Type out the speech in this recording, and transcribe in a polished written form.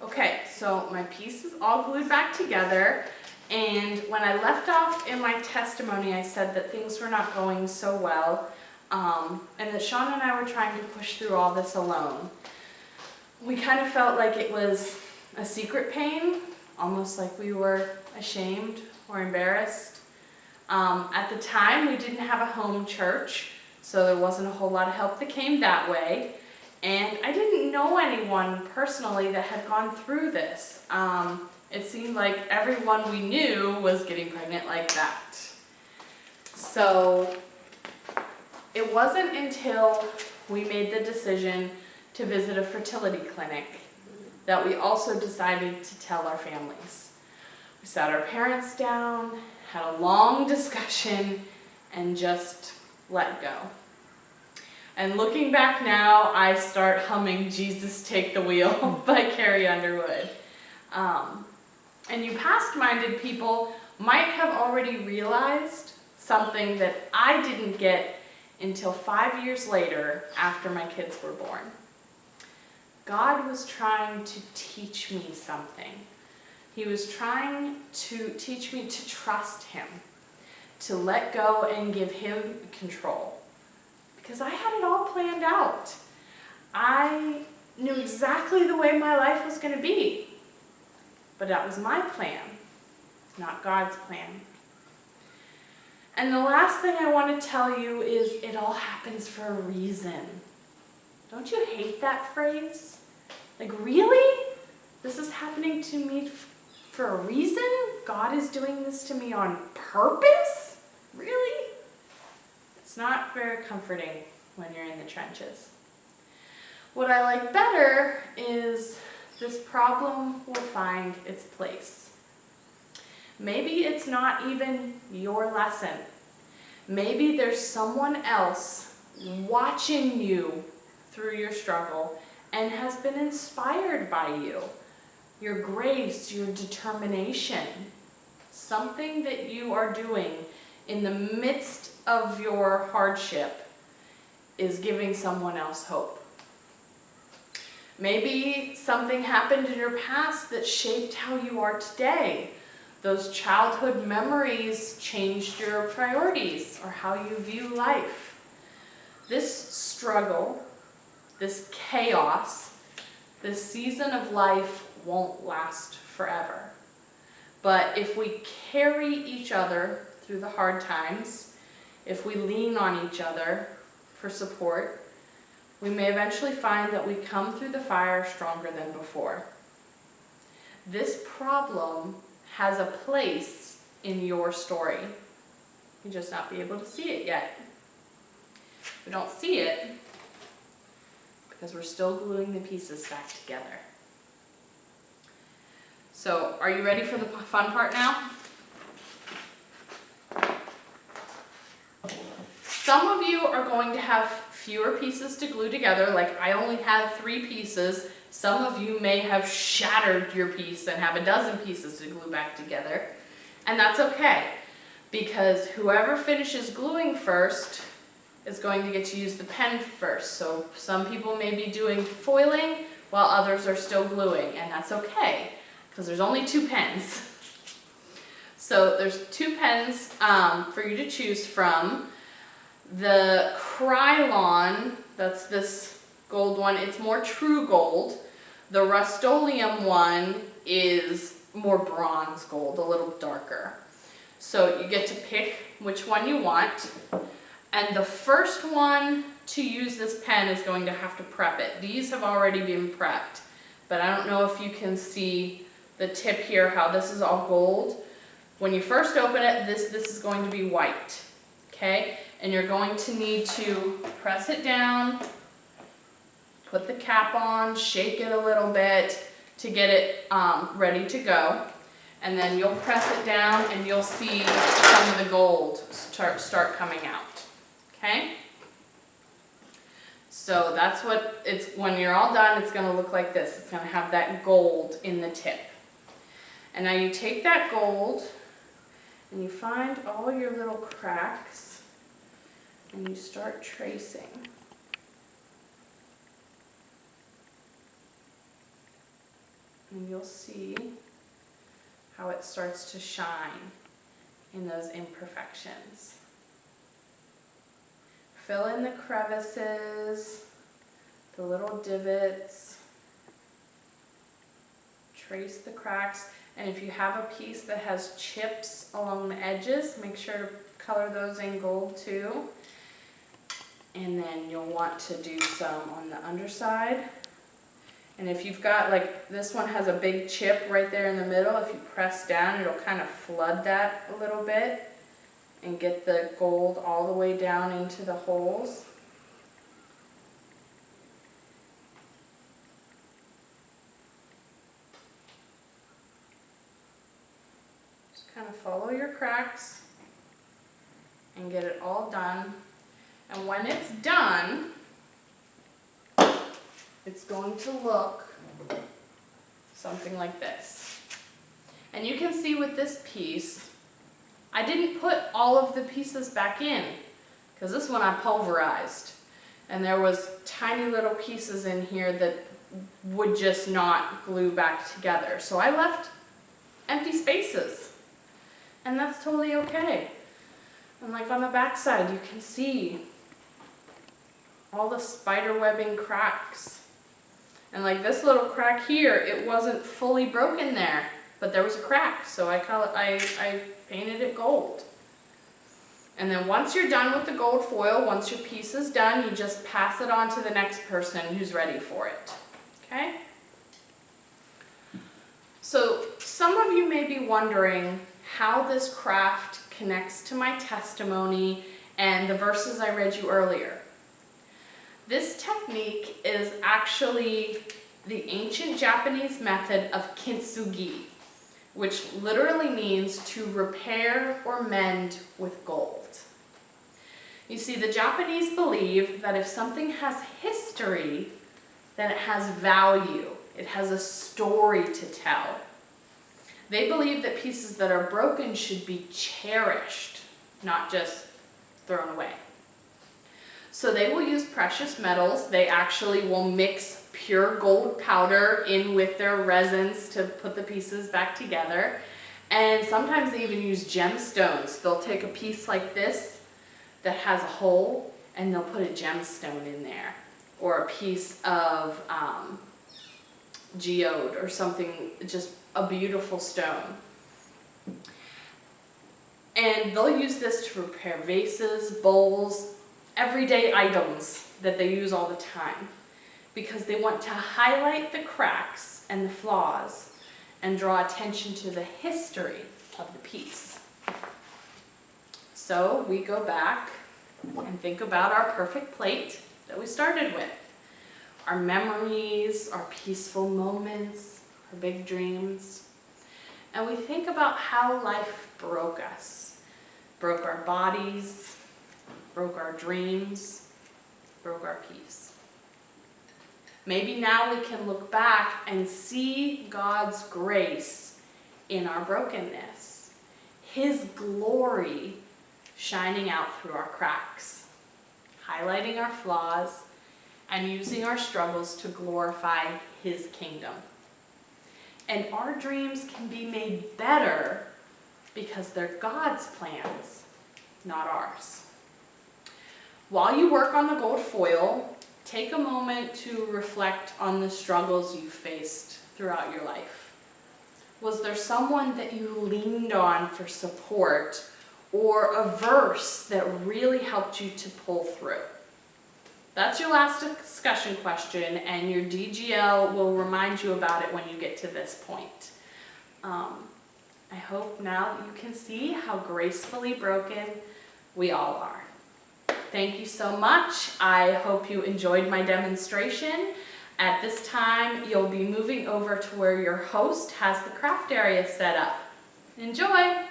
Okay, so my piece is all glued back together, and when I left off in my testimony, I said that things were not going so well, and that Sean and I were trying to push through all this alone. We kind of felt like it was a secret pain, almost like we were ashamed or embarrassed. At the time, we didn't have a home church, so there wasn't a whole lot of help that came that way. And I didn't know anyone personally that had gone through this. It seemed like everyone we knew was getting pregnant like that. So it wasn't until we made the decision to visit a fertility clinic that we also decided to tell our families. We sat our parents down, had a long discussion, and just let go. And looking back now, I start humming "Jesus Take the Wheel" by Carrie Underwood. And you past-minded people might have already realized something that I didn't get until 5 years later after my kids were born. God was trying to teach me something. He was trying to teach me to trust Him, to let go and give Him control. Because I had it all planned out. I knew exactly the way my life was going to be. But that was my plan, not God's plan. And the last thing I want to tell you is it all happens for a reason. Don't you hate that phrase? Like, really? This is happening to me for a reason? God is doing this to me on purpose? Really? It's not very comforting when you're in the trenches. What I like better is this problem will find its place. Maybe it's not even your lesson. Maybe there's someone else watching you through your struggle and has been inspired by you, your grace, your determination, something that you are doing in the midst of your hardship is giving someone else hope. Maybe something happened in your past that shaped how you are today. Those childhood memories changed your priorities or how you view life. This struggle, this chaos, this season of life won't last forever. But if we carry each other through the hard times, if we lean on each other for support, we may eventually find that we come through the fire stronger than before. This problem has a place in your story. You just not be able to see it yet. We don't see it because we're still gluing the pieces back together. So, are you ready for the fun part now? Some of you are going to have fewer pieces to glue together, like I only had 3 pieces. Some of you may have shattered your piece and have a dozen pieces to glue back together. And that's okay, because whoever finishes gluing first is going to get to use the pen first. So some people may be doing foiling while others are still gluing, and that's okay, because there's only 2 pens. So there's 2 pens for you to choose from. The Krylon, that's this gold one, it's more true gold. The Rust-Oleum one is more bronze gold, a little darker. So you get to pick which one you want. And the first one to use this pen is going to have to prep it. These have already been prepped, but I don't know if you can see the tip here, how this is all gold. When you first open it, this is going to be white, okay? And you're going to need to press it down, put the cap on, shake it a little bit to get it ready to go. And then you'll press it down and you'll see some of the gold start coming out, okay? So that's what when you're all done, it's gonna look like this. It's gonna have that gold in the tip. And now you take that gold and you find all your little cracks and you start tracing. and you'll see how it starts to shine in those imperfections. Fill in the crevices, the little divots, trace the cracks, and if you have a piece that has chips along the edges, make sure to color those in gold too. And then you'll want to do some on the underside. And if you've got, like, this one has a big chip right there in the middle, if you press down, it'll kind of flood that a little bit and get the gold all the way down into the holes. Just kind of follow your cracks and get it all done. And when it's done, it's going to look something like this. And you can see with this piece, I didn't put all of the pieces back in because this one I pulverized. And there was tiny little pieces in here that would just not glue back together. So I left empty spaces, and that's totally okay. And like on the back side, you can see all the spider webbing cracks. And like this little crack here, it wasn't fully broken there, but there was a crack, so I painted it gold. And then once you're done with the gold foil, once your piece is done, you just pass it on to the next person who's ready for it. Okay? So some of you may be wondering how this craft connects to my testimony and the verses I read you earlier. This technique is actually the ancient Japanese method of kintsugi, which literally means to repair or mend with gold. You see, the Japanese believe that if something has history, then it has value. It has a story to tell. They believe that pieces that are broken should be cherished, not just thrown away. So they will use precious metals. They actually will mix pure gold powder in with their resins to put the pieces back together. And sometimes they even use gemstones. They'll take a piece like this that has a hole and they'll put a gemstone in there, or a piece of geode or something, just a beautiful stone. And they'll use this to repair vases, bowls, everyday items that they use all the time, because they want to highlight the cracks and the flaws and draw attention to the history of the piece. So we go back and think about our perfect plate that we started with. Our memories, our peaceful moments, our big dreams. And we think about how life broke us. Broke our bodies, broke our dreams, broke our peace. Maybe now we can look back and see God's grace in our brokenness, His glory shining out through our cracks, highlighting our flaws, and using our struggles to glorify His kingdom. And our dreams can be made better because they're God's plans, not ours. While you work on the gold foil, take a moment to reflect on the struggles you faced throughout your life. Was there someone that you leaned on for support, or a verse that really helped you to pull through? That's your last discussion question, and your DGL will remind you about it when you get to this point. I hope now that you can see how gracefully broken we all are. Thank you so much. I hope you enjoyed my demonstration. At this time, you'll be moving over to where your host has the craft area set up. Enjoy!